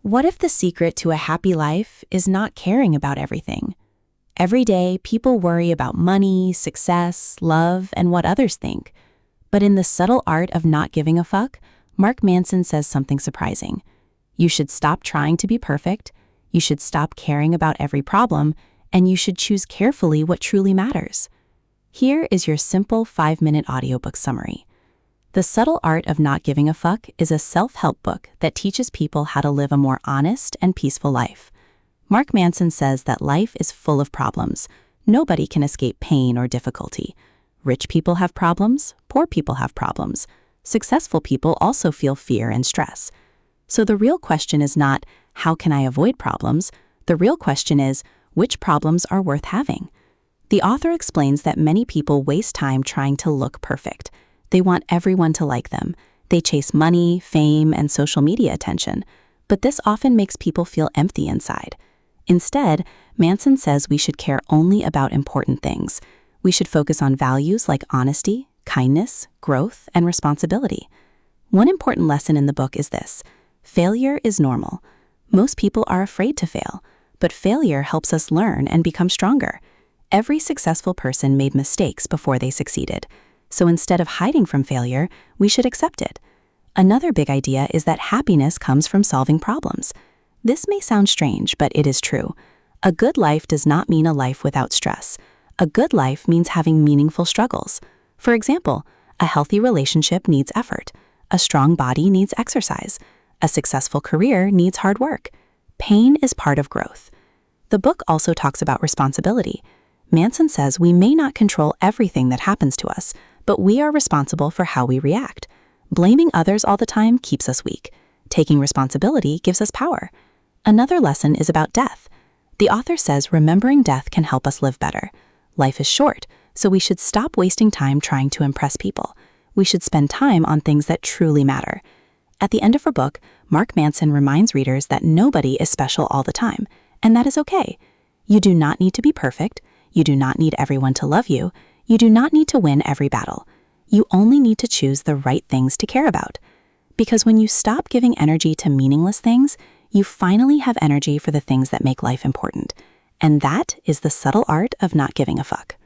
What if the secret to a happy life is not caring about everything? Every day, people worry about money, success, love, and what others think. But in The Subtle Art of Not Giving a Fuck, Mark Manson says something surprising. You should stop trying to be perfect, you should stop caring about every problem, and you should choose carefully what truly matters. Here is your simple 5-minute audiobook summary. The Subtle Art of Not Giving a Fuck is a self-help book that teaches people how to live a more honest and peaceful life. Mark Manson says that life is full of problems. Nobody can escape pain or difficulty. Rich people have problems, poor people have problems. Successful people also feel fear and stress. So the real question is not, how can I avoid problems? The real question is, which problems are worth having? The author explains that many people waste time trying to look perfect. They want everyone to like them. They chase money, fame, and social media attention. But this often makes people feel empty inside. Instead, Manson says we should care only about important things. We should focus on values like honesty, kindness, growth, and responsibility. One important lesson in the book is this: failure is normal. Most people are afraid to fail, but failure helps us learn and become stronger. Every successful person made mistakes before they succeeded. So instead of hiding from failure, we should accept it. Another big idea is that happiness comes from solving problems. This may sound strange, but it is true. A good life does not mean a life without stress. A good life means having meaningful struggles. For example, a healthy relationship needs effort. A strong body needs exercise. A successful career needs hard work. Pain is part of growth. The book also talks about responsibility. Manson says we may not control everything that happens to us, but we are responsible for how we react. Blaming others all the time keeps us weak. Taking responsibility gives us power. Another lesson is about death. The author says remembering death can help us live better. Life is short, so we should stop wasting time trying to impress people. We should spend time on things that truly matter. At the end of her book, Mark Manson reminds readers that nobody is special all the time, and that is okay. You do not need to be perfect. You do not need everyone to love you. You do not need to win every battle. You only need to choose the right things to care about. Because when you stop giving energy to meaningless things, you finally have energy for the things that make life important. And that is the subtle art of not giving a fuck.